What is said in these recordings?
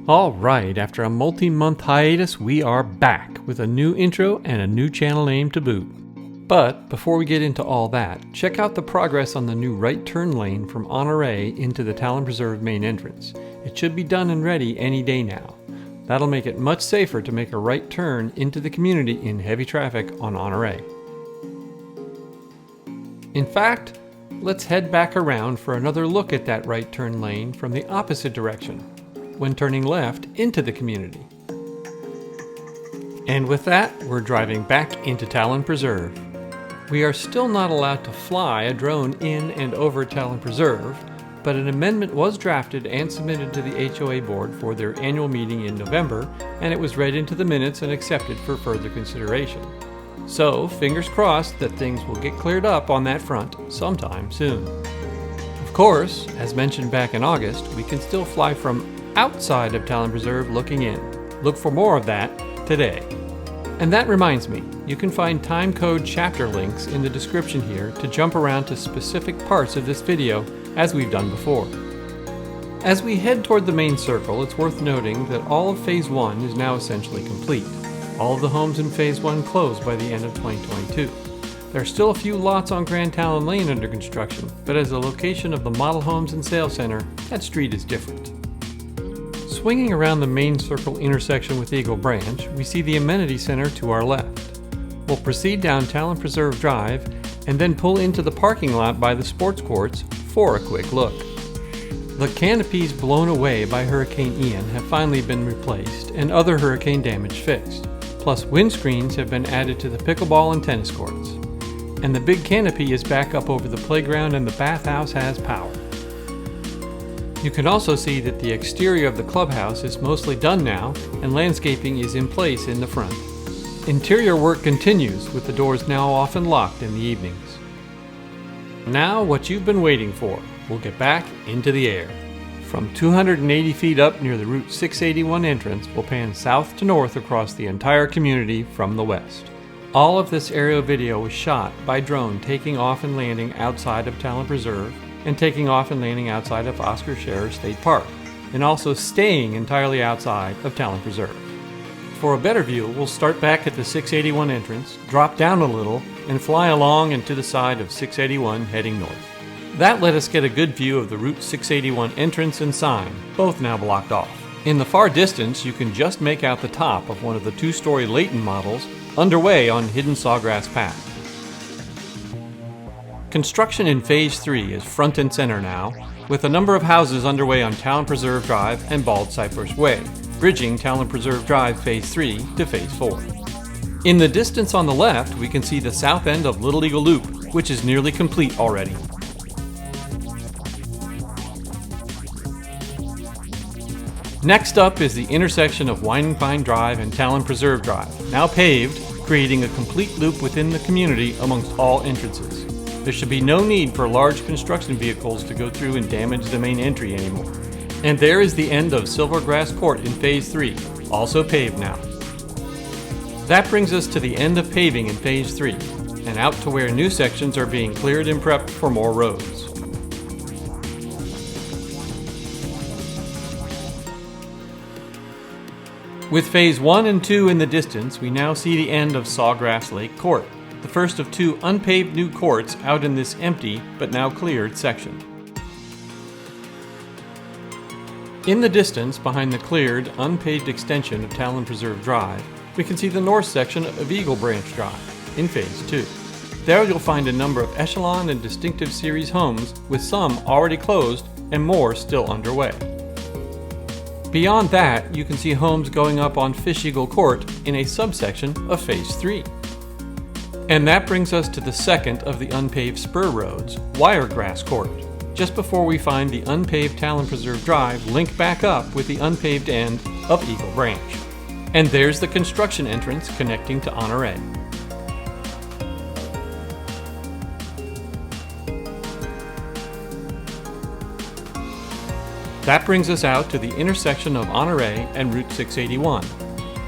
Alright, after a multi-month hiatus, we are back with a new intro and a new channel name to boot. But before we get into all that, check out the progress on the new right turn lane from Amenity into the Talon Preserve main entrance. It should be done and ready any day now. That'll make it much safer to make a right turn into the community in heavy traffic on Amenity. In fact, let's head back around for another look at that right turn lane from the opposite direction, when turning left into the community. And with that, we're driving back into Talon Preserve. We are still not allowed to fly a drone in and over Talon Preserve, but an amendment was drafted and submitted to the HOA board for their annual meeting in November, and it was read into the minutes and accepted for further consideration. So, fingers crossed that things will get cleared up on that front sometime soon. Of course, as mentioned back in August, we can still fly from outside of Talon Preserve looking in. Look for more of that today. And that reminds me, you can find timecode chapter links in the description here to jump around to specific parts of this video as we've done before. As we head toward the main circle, it's worth noting that all of Phase 1 is now essentially complete. All of the homes in Phase 1 closed by the end of 2022. There are still a few lots on Grand Talon Lane under construction, but as the location of the Model Homes and Sales Center, that street is different. Swinging around the main circle intersection with Eagle Branch, we see the Amenity Center to our left. We'll proceed down Talon Preserve Drive and then pull into the parking lot by the sports courts for a quick look. The canopies blown away by Hurricane Ian have finally been replaced and other hurricane damage fixed. Plus windscreens have been added to the pickleball and tennis courts. And the big canopy is back up over the playground and the bathhouse has power. You can also see that the exterior of the clubhouse is mostly done now and landscaping is in place in the front. Interior work continues with the doors now often locked in the evenings. Now what you've been waiting for, we'll get back into the air. From 280 feet up near the Route 681 entrance, we'll pan south to north across the entire community from the west. All of this aerial video was shot by drone taking off and landing outside of Talon Preserve and taking off and landing outside of Oscar Scherer State Park, and also staying entirely outside of Talon Preserve. For a better view, we'll start back at the 681 entrance, drop down a little, and fly along and to the side of 681 heading north. That let us get a good view of the Route 681 entrance and sign, both now blocked off. In the far distance, you can just make out the top of one of the two-story Leighton models underway on Hidden Sawgrass Path. Construction in Phase 3 is front and center now, with a number of houses underway on Talon Preserve Drive and Bald Cypress Way, bridging Talon Preserve Drive Phase 3 to Phase 4. In the distance on the left, we can see the south end of Little Eagle Loop, which is nearly complete already. Next up is the intersection of Winding Pine Drive and Talon Preserve Drive, now paved, creating a complete loop within the community amongst all entrances. There should be no need for large construction vehicles to go through and damage the main entry anymore. And there is the end of Silvergrass Court in Phase 3, also paved now. That brings us to the end of paving in Phase 3, and out to where new sections are being cleared and prepped for more roads. With Phase 1 and 2 in the distance, we now see the end of Sawgrass Lake Court, the first of two unpaved new courts out in this empty but now cleared section. In the distance, behind the cleared, unpaved extension of Talon Preserve Drive, we can see the north section of Eagle Branch Drive in Phase 2. There you'll find a number of Echelon and Distinctive Series homes, with some already closed and more still underway. Beyond that, you can see homes going up on Fish Eagle Court in a subsection of Phase 3. And that brings us to the second of the unpaved spur roads, Wiregrass Court, just before we find the unpaved Talon Preserve Drive link back up with the unpaved end of Eagle Branch. And there's the construction entrance connecting to Amenity. That brings us out to the intersection of Amenity and Route 681,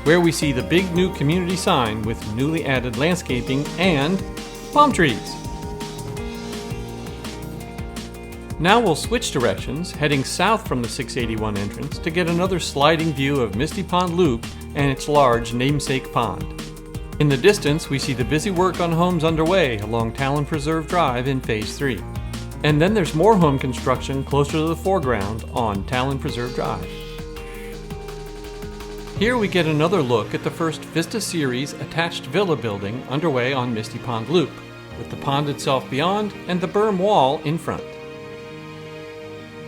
where we see the big new community sign with newly added landscaping and palm trees. Now we'll switch directions, heading south from the 681 entrance to get another sliding view of Misty Pond Loop and its large namesake pond. In the distance, we see the busy work on homes underway along Talon Preserve Drive in Phase 3. And then there's more home construction closer to the foreground on Talon Preserve Drive. Here we get another look at the first Vista Series attached villa building underway on Misty Pond Loop, with the pond itself beyond and the berm wall in front.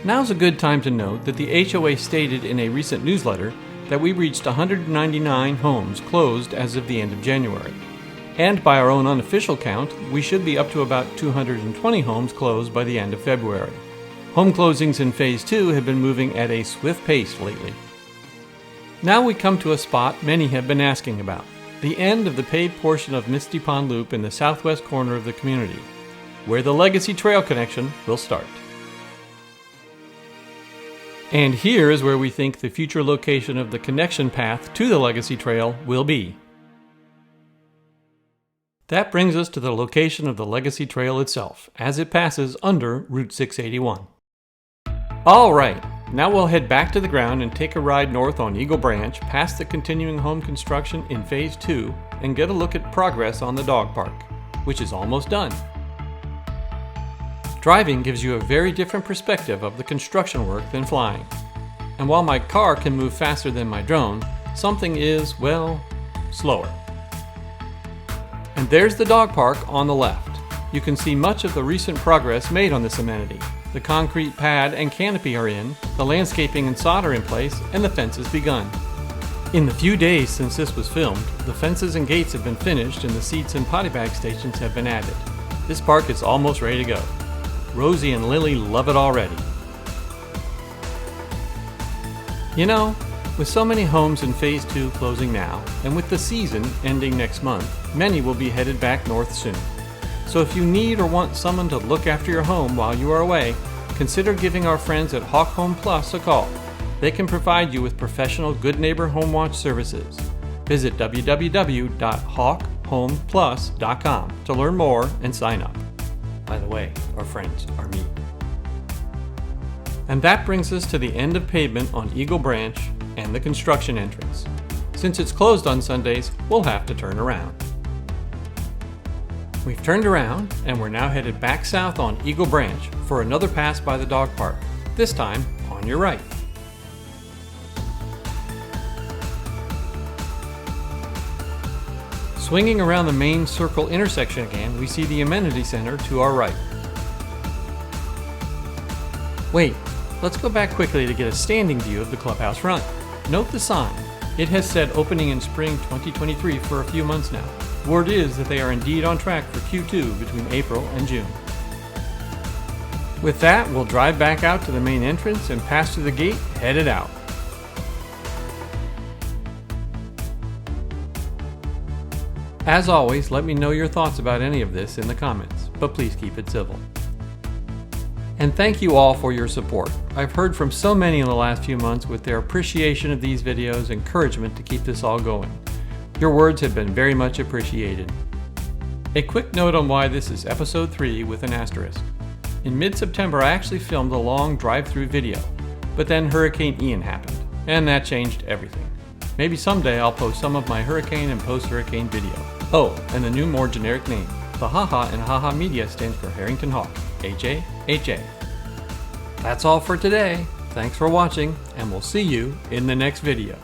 Now's a good time to note that the HOA stated in a recent newsletter that we reached 199 homes closed as of the end of January. And by our own unofficial count, we should be up to about 220 homes closed by the end of February. Home closings in Phase 2 have been moving at a swift pace lately. Now we come to a spot many have been asking about, the end of the paved portion of Misty Pond Loop in the southwest corner of the community, where the Legacy Trail connection will start. And here is where we think the future location of the connection path to the Legacy Trail will be. That brings us to the location of the Legacy Trail itself, as it passes under Route 681. Alright, now we'll head back to the ground and take a ride north on Eagle Branch past the continuing home construction in Phase 2 and get a look at progress on the dog park, which is almost done. Driving gives you a very different perspective of the construction work than flying. And while my car can move faster than my drone, something is, well, slower. And there's the dog park on the left. You can see much of the recent progress made on this amenity. The concrete pad and canopy are in, the landscaping and sod are in place, and the fence has begun. In the few days since this was filmed, the fences and gates have been finished and the seats and potty bag stations have been added. This park is almost ready to go. Rosie and Lily love it already. You know, with so many homes in Phase 2 closing now, and with the season ending next month, many will be headed back north soon. So if you need or want someone to look after your home while you are away, consider giving our friends at Hawk Home Plus a call. They can provide you with professional Good Neighbor Home Watch services. Visit www.hawkhomeplus.com to learn more and sign up. By the way, our friends are me. And that brings us to the end of pavement on Eagle Branch and the construction entrance. Since it's closed on Sundays, we'll have to turn around. We've turned around and we're now headed back south on Eagle Branch for another pass by the dog park, this time on your right. Swinging around the main circle intersection again, we see the Amenity Center to our right. Wait, let's go back quickly to get a standing view of the clubhouse front. Note the sign. It has said opening in spring 2023 for a few months now. Word is that they are indeed on track for Q2 between April and June. With that, we'll drive back out to the main entrance and pass through the gate, headed out. As always, let me know your thoughts about any of this in the comments, but please keep it civil. And thank you all for your support. I've heard from so many in the last few months with their appreciation of these videos, encouragement to keep this all going. Your words have been very much appreciated. A quick note on why this is episode 3 with an asterisk. In mid-September I actually filmed a long drive-through video, but then Hurricane Ian happened, and that changed everything. Maybe someday I'll post some of my hurricane and post-hurricane video. Oh, and the new more generic name. The Haha in Haha Media stands for Harrington Hawk, HAHA. That's all for today. Thanks for watching, and we'll see you in the next video.